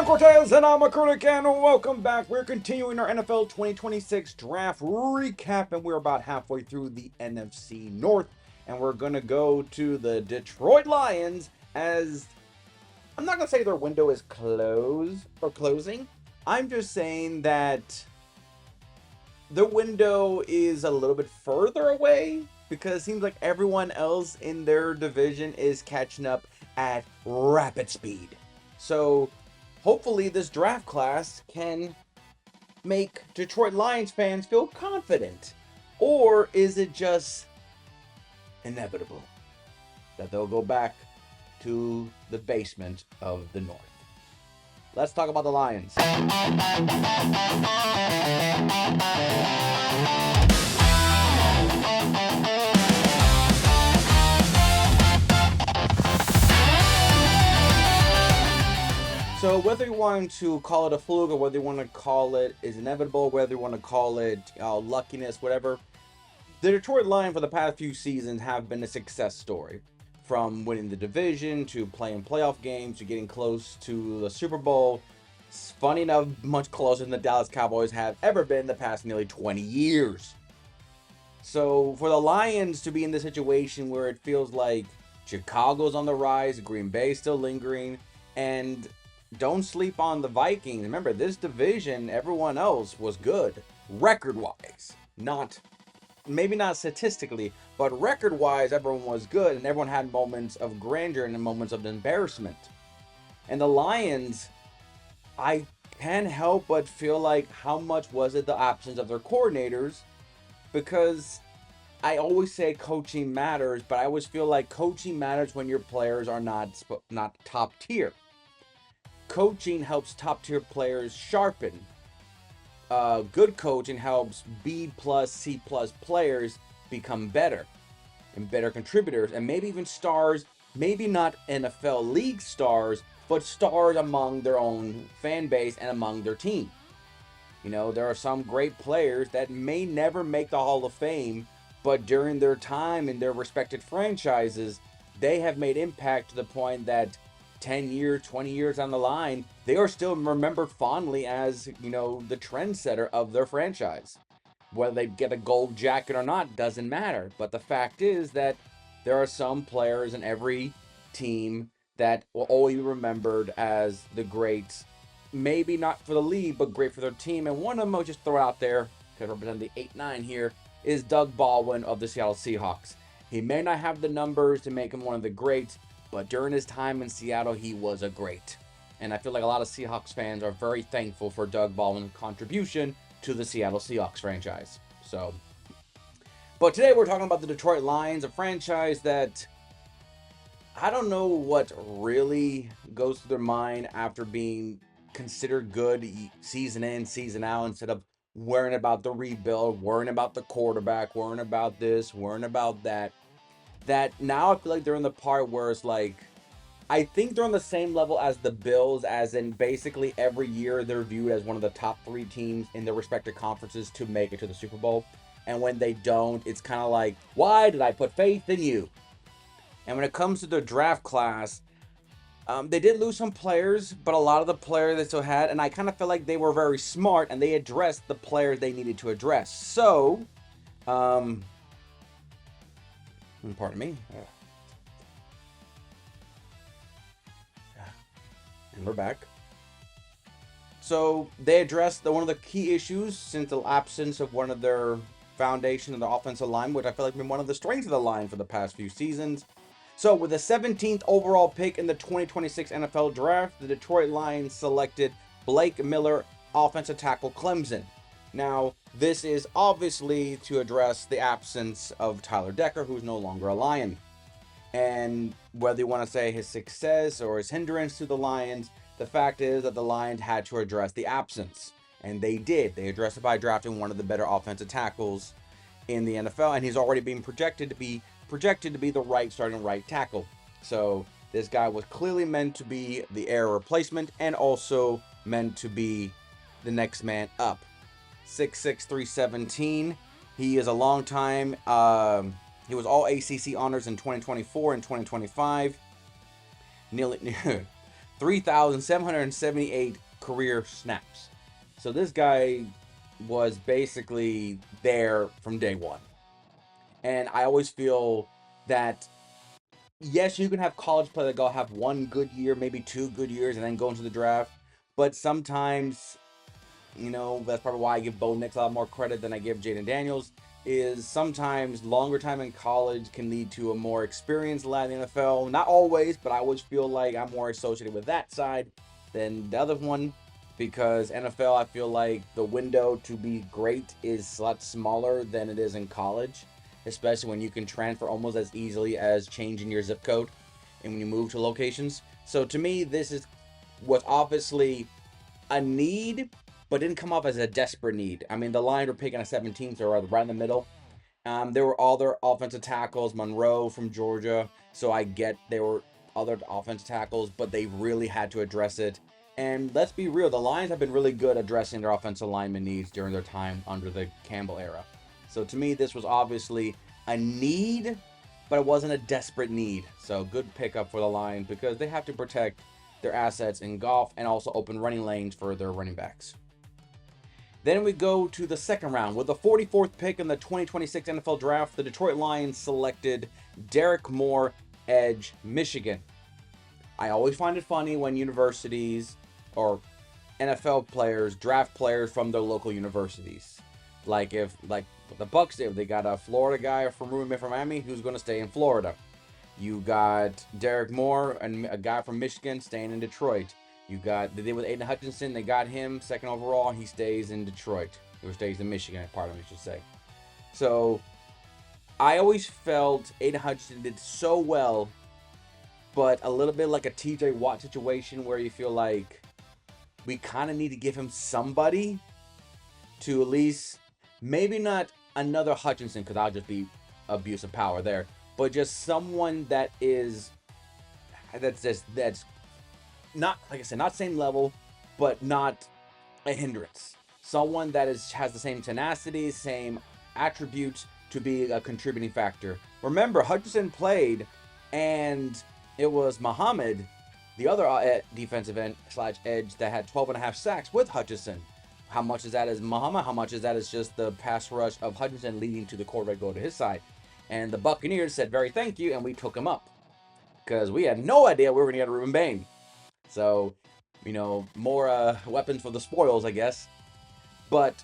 Cortes, and I'm a critic, and welcome back. We're continuing our NFL 2026 draft recap, and we're about halfway through the NFC North, and we're going to go to the Detroit Lions. As I'm not going to say their window is closed or closing, I'm just saying that the window is a little bit further away because it seems like everyone else in their division is catching up at rapid speed. So hopefully this draft class can make Detroit Lions fans feel confident. Or is it just inevitable that they'll go back to the basement of the North? Let's talk about the Lions. So whether you want to call it a fluke or whether you want to call it is inevitable, whether you want to call it luckiness, whatever, the Detroit Lions for the past few seasons have been a success story. From winning the division to playing playoff games to getting close to the Super Bowl. It's funny enough, much closer than the Dallas Cowboys have ever been the past nearly 20 years. So for the Lions to be in this situation where it feels like Chicago's on the rise, Green Bay's still lingering, and don't sleep on the Vikings. Remember, this division, everyone else was good record-wise. Maybe not statistically, but record-wise, everyone was good, and everyone had moments of grandeur and moments of embarrassment. And the Lions, I can't help but feel like how much was it the absence of their coordinators? Because I always say coaching matters, but I always feel like coaching matters when your players are not top tier. Coaching helps top tier players sharpen. Good coaching helps B+, C+ players become better and better contributors, and maybe even stars, maybe not NFL league stars, but stars among their own fan base and among their team. You know, there are some great players that may never make the Hall of Fame, but during their time in their respected franchises, they have made impact to the point that 10 years, 20 years down the line, they are still remembered fondly as, you know, the trendsetter of their franchise. Whether they get a gold jacket or not doesn't matter. But the fact is that there are some players in every team that will always be remembered as the greats. Maybe not for the league, but great for their team. And one of them I'll just throw out there, because I represent the 8-9 here, is Doug Baldwin of the Seattle Seahawks. He may not have the numbers to make him one of the greats, but during his time in Seattle, he was a great. And I feel like a lot of Seahawks fans are very thankful for Doug Baldwin's contribution to the Seattle Seahawks franchise. But today we're talking about the Detroit Lions, a franchise that I don't know what really goes through their mind after being considered good season in, season out, instead of worrying about the rebuild, worrying about the quarterback, worrying about this, worrying about that. That now I feel like they're in the part where it's like, I think they're on the same level as the Bills, as in basically every year they're viewed as one of the top 3 teams in their respective conferences to make it to the Super Bowl. And when they don't, it's kind of like, why did I put faith in you? And when it comes to the draft class, they did lose some players, but a lot of the players they still had, and I kind of feel like they were very smart and they addressed the players they needed to address. So, pardon me. And we're back. So they addressed one of the key issues since the absence of one of their foundation of the offensive line, which I feel like been one of the strengths of the line for the past few seasons. So with the 17th overall pick in the 2026 NFL Draft, the Detroit Lions selected Blake Miller, offensive tackle, Clemson. Now, this is obviously to address the absence of Tyler Decker, who's no longer a Lion. And whether you want to say his success or his hindrance to the Lions, the fact is that the Lions had to address the absence. And they did. They addressed it by drafting one of the better offensive tackles in the NFL. And he's already being projected to be the starting right tackle. So This guy was clearly meant to be the heir replacement and also meant to be the next man up. 6'6", 317. He is a long time. He was all ACC honors in 2024 and 2025. Nearly 3,778 career snaps. So this guy was basically there from day one. And I always feel that, yes, you can have college players that go have one good year, maybe 2 good years, and then go into the draft. But sometimes, that's probably why I give Bo Nix a lot more credit than I give Jaden Daniels, is sometimes longer time in college can lead to a more experienced lad in the NFL. Not always, but I always feel like I'm more associated with that side than the other one, because NFL, I feel like the window to be great is a lot smaller than it is in college, especially when you can transfer almost as easily as changing your zip code and when you move to locations. So to me, this was obviously a need, but didn't come off as a desperate need. I mean, the Lions were picking a 17th, or right in the middle. There were other offensive tackles, Monroe from Georgia, so I get there were other offensive tackles, but they really had to address it. And let's be real, the Lions have been really good addressing their offensive lineman needs during their time under the Campbell era. So to me, this was obviously a need, but it wasn't a desperate need. So good pickup for the Lions, because they have to protect their assets in golf and also open running lanes for their running backs. Then we go to the second round. With the 44th pick in the 2026 NFL Draft, the Detroit Lions selected Derek Moore, edge, Michigan. I always find it funny when universities or NFL players draft players from their local universities. Like the Bucs did, they got a Florida guy from Miami who's going to stay in Florida. You got Derek Moore, and a guy from Michigan, staying in Detroit. They did with Aiden Hutchinson. They got him second overall. He stays in Detroit, or stays in Michigan, pardon me, I should say. So I always felt Aiden Hutchinson did so well, but a little bit like a TJ Watt situation where you feel like we kind of need to give him somebody to at least, maybe not another Hutchinson, because I'll just be abuse of power there, but just someone that's not, like I said, not same level, but not a hindrance. Someone that has the same tenacity, same attributes to be a contributing factor. Remember, Hutchinson played, and it was Muhammad, the other defensive end / edge, that had 12.5 sacks with Hutchinson. How much is that as Muhammad? How much is that as just the pass rush of Hutchinson leading to the quarterback go to his side? And the Buccaneers said, very thank you, and we took him up, because we had no idea we were going to get Reuben Bain. So, more weapons for the spoils, I guess. But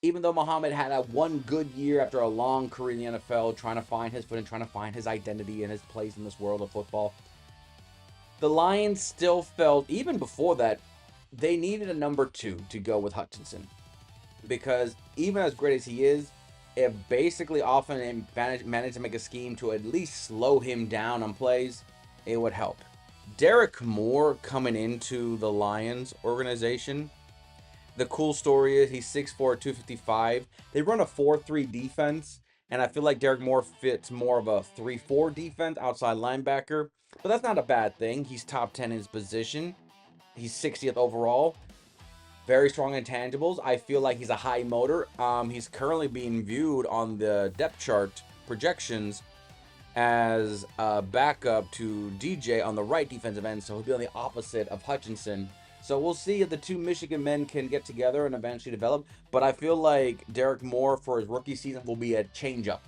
even though Muhammad had a one good year after a long career in the NFL, trying to find his footing, trying to find his identity and his place in this world of football, the Lions still felt, even before that, they needed a number 2 to go with Hutchinson. Because even as great as he is, if basically often managed to make a scheme to at least slow him down on plays, it would help. Derek Moore coming into the Lions organization, the cool story is he's 6'4", 255. They run a 4-3 defense, and I feel like Derek Moore fits more of a 3-4 defense, outside linebacker. But that's not a bad thing. He's top 10 in his position. He's 60th overall. Very strong intangibles. I feel like he's a high motor. He's currently being viewed on the depth chart projections as a backup to DJ on the right defensive end, so he'll be on the opposite of Hutchinson. So we'll see if the two Michigan men can get together and eventually develop. But I feel like Derek Moore for his rookie season will be a change-up.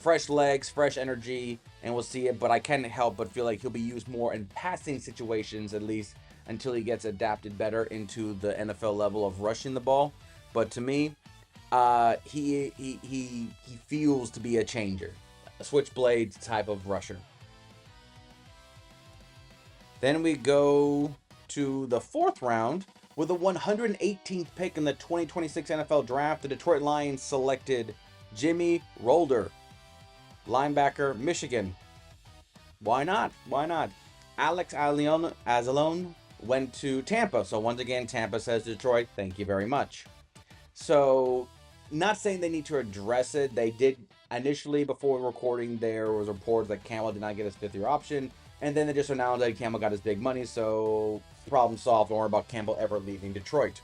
Fresh legs, fresh energy, and we'll see it. But I can't help but feel like he'll be used more in passing situations, at least until he gets adapted better into the NFL level of rushing the ball. But to me, he feels to be a changer. A switchblade type of rusher. Then we go to the 4th round. With the 118th pick in the 2026 NFL Draft, the Detroit Lions selected Jimmy Rolder, linebacker, Michigan. Why not? Alex Azalone went to Tampa. So once again, Tampa says to Detroit, thank you very much. So, not saying they need to address it. They did Initially, before recording, there was reports that Campbell did not get his fifth-year option, and then they just announced that Campbell got his big money, so problem solved. Don't worry about Campbell ever leaving Detroit.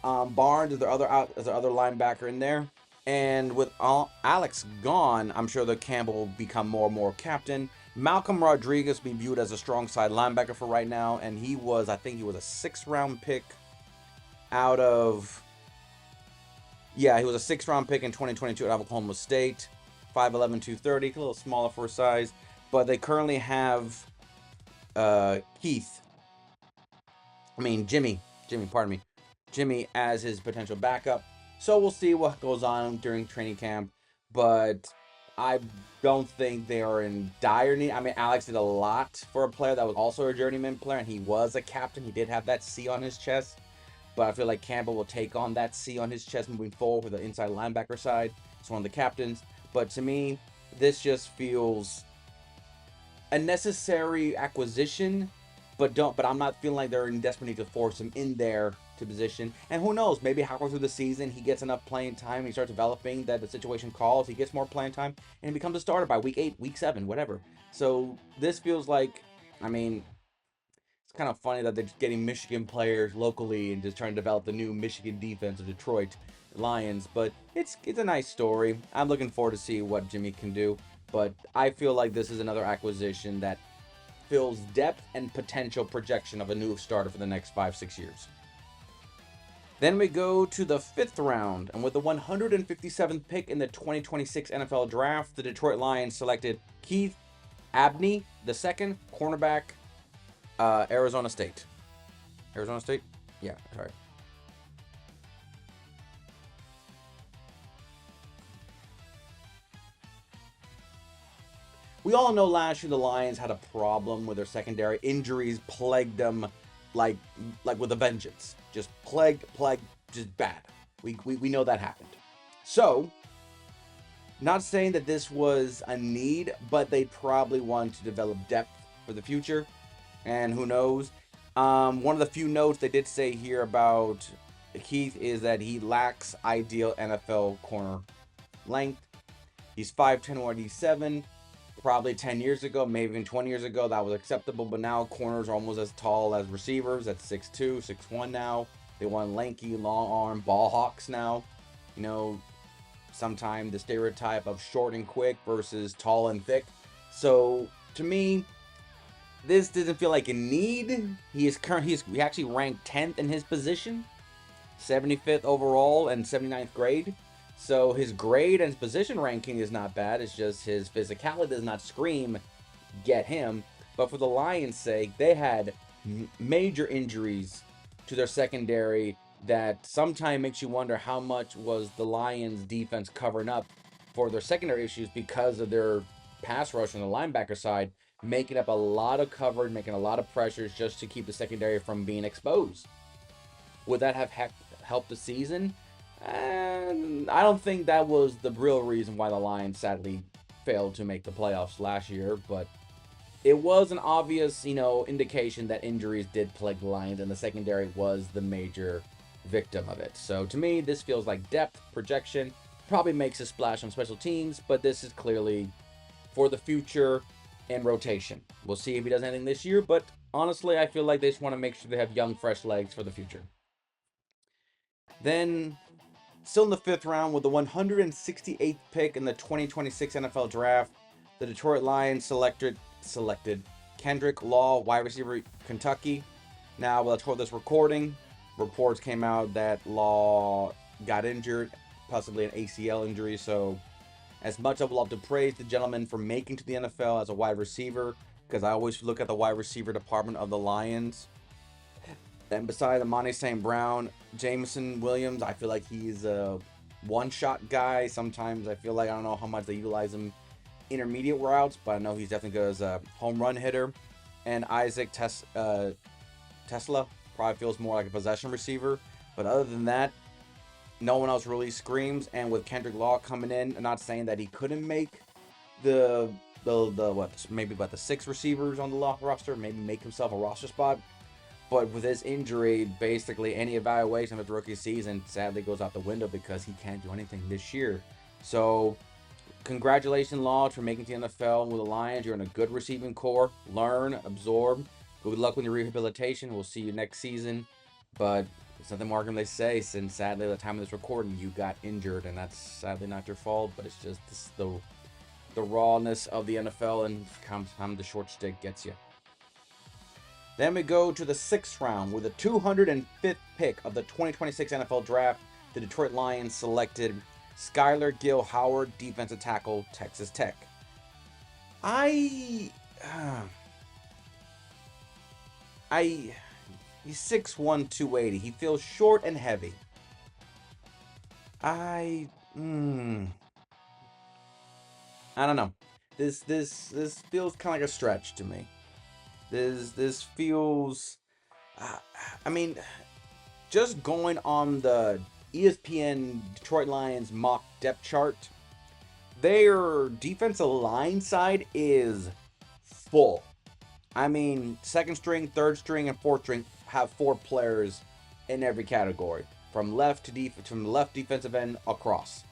Barnes is their other linebacker in there, and with Alex gone, I'm sure that Campbell will become more and more captain. Malcolm Rodriguez will be viewed as a strong side linebacker for right now, and I think he was a 6th-round pick out of he was a 6th-round pick in 2022 out of Oklahoma State. 5'11", 230, a little smaller for his size. But they currently have Jimmy as his potential backup. So we'll see what goes on during training camp. But I don't think they are in dire need. I mean, Alex did a lot for a player that was also a journeyman player, and he was a captain. He did have that C on his chest. But I feel like Campbell will take on that C on his chest moving forward with the inside linebacker side. He's one of the captains. But to me, this just feels a necessary acquisition, but I'm not feeling like they're in desperate need to force him in there to position. And who knows, maybe halfway through the season he gets enough playing time, he starts developing that the situation calls, he gets more playing time, and he becomes a starter by week 8, week 7, whatever. So this feels like, I mean, it's kind of funny that they're just getting Michigan players locally and just trying to develop the new Michigan defense of Detroit Lions. But it's a nice story. I'm looking forward to see what Jimmy can do. But I feel like this is another acquisition that fills depth and potential projection of a new starter for the next 5-6 years. Then we go to the 5th round, and with the 157th pick in the 2026 NFL Draft, the Detroit Lions selected Keith Abney II, cornerback, Arizona State. Arizona State? Yeah, sorry. We all know last year the Lions had a problem with their secondary. Injuries plagued them like with a vengeance. Just plagued, just bad. We know that happened. So, not saying that this was a need, but they probably want to develop depth for the future. And who knows? One of the few notes they did say here about Keith is that he lacks ideal NFL corner length. He's 5'10", 187. Probably 10 years ago, maybe even 20 years ago, that was acceptable. But now corners are almost as tall as receivers. That's 6'2", 6'1" now. They want lanky, long arm ball hawks now. You know, sometimes the stereotype of short and quick versus tall and thick. So to me, this doesn't feel like a need. He actually ranked 10th in his position, 75th overall, and 79th grade. So his grade and his position ranking is not bad. It's just his physicality does not scream get him. But for the Lions' sake, they had major injuries to their secondary that sometimes makes you wonder how much was the Lions' defense covering up for their secondary issues because of their pass rush on the linebacker side, making up a lot of coverage, making a lot of pressures just to keep the secondary from being exposed. Would that have helped the season? And I don't think that was the real reason why the Lions sadly failed to make the playoffs last year, but it was an obvious, indication that injuries did plague the Lions, and the secondary was the major victim of it. So to me, this feels like depth, projection, probably makes a splash on special teams, but this is clearly for the future and rotation. We'll see if he does anything this year, but honestly, I feel like they just want to make sure they have young, fresh legs for the future. Then, still in the 5th round, with the 168th pick in the 2026 NFL Draft, the Detroit Lions selected Kendrick Law, wide receiver, Kentucky. Now, let's hold this recording. Reports came out that Law got injured, possibly an ACL injury. So, as much I would love to praise the gentleman for making to the NFL as a wide receiver, because I always look at the wide receiver department of the Lions. And besides Amani St. Brown, Jameson Williams, I feel like he's a one-shot guy. Sometimes I feel like I don't know how much they utilize him intermediate routes, but I know he's definitely good as a home run hitter. And Isaac Tesla probably feels more like a possession receiver. But other than that, no one else really screams. And with Kendrick Law coming in, I'm not saying that he couldn't make the 6 receivers on the roster, maybe make himself a roster spot. But with his injury, basically any evaluation of his rookie season sadly goes out the window because he can't do anything this year. So Congratulations, Lodge, for making it to the NFL with the Lions. You're in a good receiving core. Learn, absorb. Good luck with your rehabilitation. We'll see you next season. But there's nothing more can they say, since sadly at the time of this recording you got injured, and that's sadly not your fault. But it's just the rawness of the NFL, and sometimes the short stick gets you. Then we go to the 6th round with the 205th pick of the 2026 NFL Draft. The Detroit Lions selected Skylar Gill Howard, defensive tackle, Texas Tech. He's 6'1", 280. He feels short and heavy. I don't know. This feels kind of like a stretch to me. This feels. I mean, just going on the ESPN Detroit Lions mock depth chart, their defensive line side is full. I mean, second string, third string, and fourth string have 4 players in every category, from left defensive end across.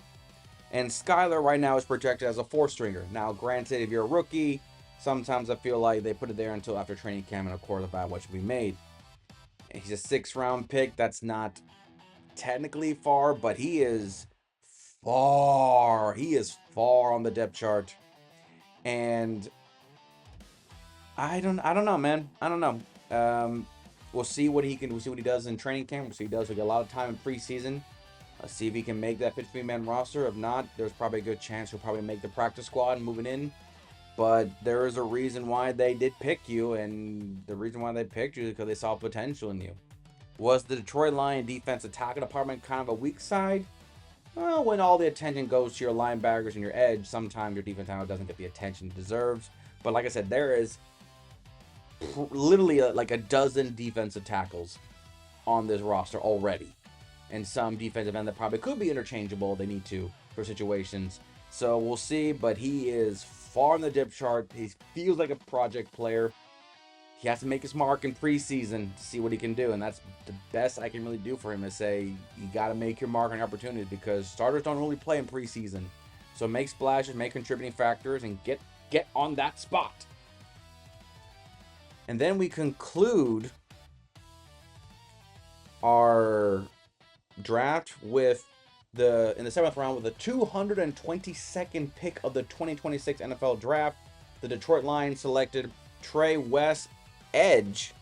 And Skylar right now is projected as a 4th-stringer. Now, granted, if you're a rookie, sometimes I feel like they put it there until after training camp and of course about what should be made. And he's a 6th-round pick. That's not technically far, but he is far. He is far on the depth chart. And I don't know, man. I don't know. We'll see what he can. We'll see what he does in training camp. We'll see what he does. We get a lot of time in preseason. Let's see if he can make that 53-man roster. If not, there's probably a good chance he'll probably make the practice squad and moving in. But there is a reason why they did pick you, and the reason why they picked you is because they saw potential in you. Was the Detroit Lions defensive tackle department kind of a weak side? Well, when all the attention goes to your linebackers and your edge, sometimes your defensive tackle doesn't get the attention it deserves. But like I said, there is literally like a dozen defensive tackles on this roster already. And some defensive end that probably could be interchangeable. They need to for situations. So we'll see. But he is far on the depth chart. He feels like a project player. He has to make his mark in preseason to see what he can do. And that's the best I can really do for him, is say you got to make your mark on opportunities, because starters don't really play in preseason. So make splashes, make contributing factors, and get on that spot. And then we conclude our draft with in the 7th round with the 222nd pick of the 2026 NFL Draft. The Detroit Lions selected Trey West, edge,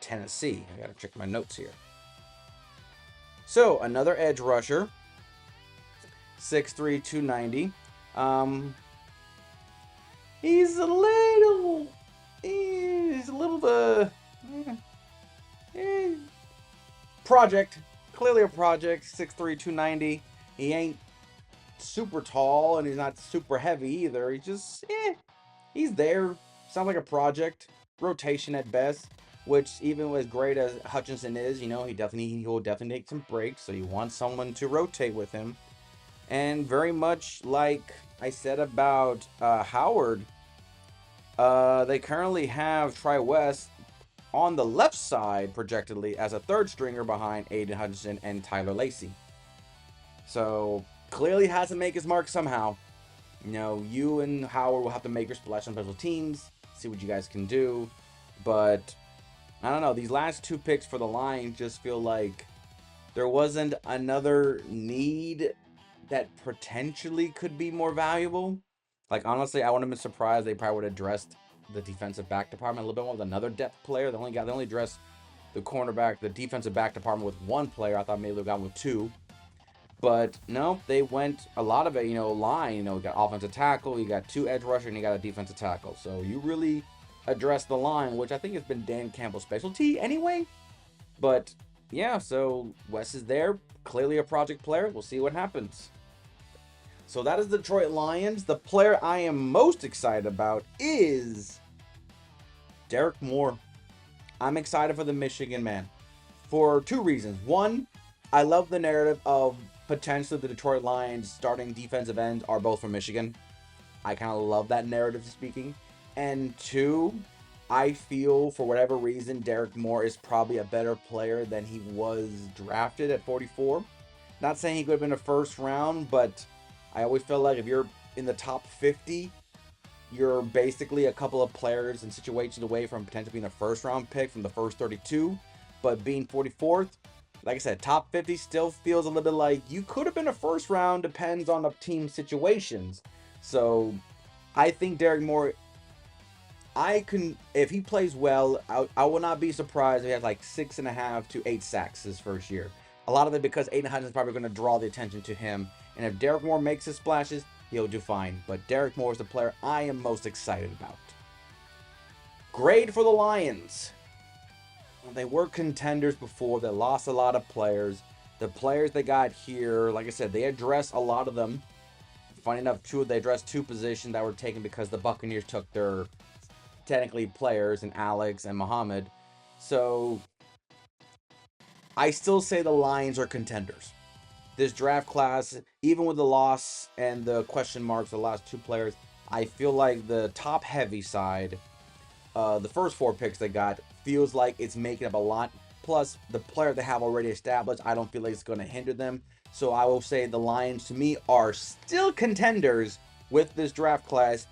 Tennessee. I gotta check my notes here. So another edge rusher, 6'3", 290. He's a little project. Clearly a project. 6'3", 290. He ain't super tall, and he's not super heavy either. He's just he's there. Sounds like a project. Rotation at best. Which, even as great as Hutchinson is, he will definitely take some breaks. So you want someone to rotate with him. And very much like I said about Howard, they currently have Trey West on the left side, projectedly, as a 3rd stringer behind Aiden Hutchinson and Tyler Lacey. So clearly has to make his mark somehow. You and Howard will have to make your splash on special teams, see what you guys can do. But I don't know, these last 2 picks for the Lions just feel like there wasn't another need that potentially could be more valuable. Like, honestly, I wouldn't have been surprised they probably would have addressed the defensive back department a little bit more with another depth player. They only addressed the cornerback, the defensive back department with 1 player. I thought maybe they would have gone with 2. But no, they went a lot of it, line. You got offensive tackle, you got 2 edge rusher, and you got a defensive tackle. So you really address the line, which I think has been Dan Campbell's specialty anyway. But yeah, so Wes is there, clearly a project player. We'll see what happens. So that is the Detroit Lions. The player I am most excited about is Derek Moore. I'm excited for the Michigan man for 2 reasons. 1, I love the narrative of potentially the Detroit Lions starting defensive ends are both from Michigan. I kind of love that narrative speaking. And 2, I feel for whatever reason Derek Moore is probably a better player than he was drafted at 44. Not saying he could have been a 1st round, but I always feel like if you're in the top 50, you're basically a couple of players and situations away from potentially being a first round pick from the first 32. But being 44th, like I said, top 50 still feels a little bit like you could have been a first round, depends on the team situations. So I think Derek Moore, I can, if he plays well, I will not be surprised if he has like 6.5 to 8 sacks his first year. A lot of it because 8.5 is probably going to draw the attention to him. And if Derek Moore makes his splashes, he'll do fine. But Derek Moore is the player I am most excited about. Grade for the Lions. They were contenders before. They lost a lot of players. The players they got here, like I said, they addressed a lot of them. Funny enough, they addressed two positions that were taken because the Buccaneers took their technically players in Alex and Muhammad. So I still say the Lions are contenders. This draft class, even with the loss and the question marks, the last two players, I feel like the top heavy side, the first four picks they got, feels like it's making up a lot. Plus, the player they have already established, I don't feel like it's going to hinder them. So I will say the Lions, to me, are still contenders with this draft class,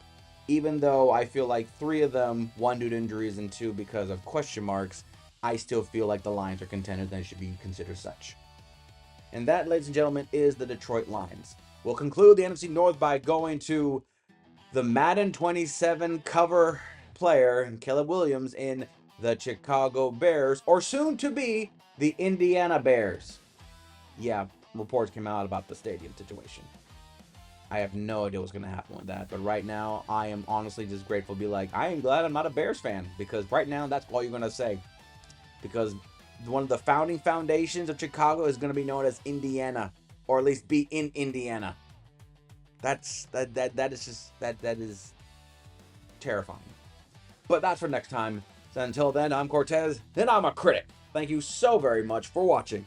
even though I feel like three of them, one due to injuries and two because of question marks, I still feel like the Lions are contenders and should be considered such. And that, ladies and gentlemen, is the Detroit Lions. We'll conclude the NFC North by going to the Madden 27 cover player, Caleb Williams, in the Chicago Bears, or soon to be the Indiana Bears. Yeah, reports came out about the stadium situation. I have no idea what's going to happen with that. But right now, I am honestly just grateful to be like, I am glad I'm not a Bears fan. Because right now, that's all you're going to say. Because one of the founding foundations of Chicago is going to be known as Indiana. Or at least be in Indiana. That is terrifying. But that's for next time. So until then, I'm Cortez. Then I'm a critic. Thank you so very much for watching.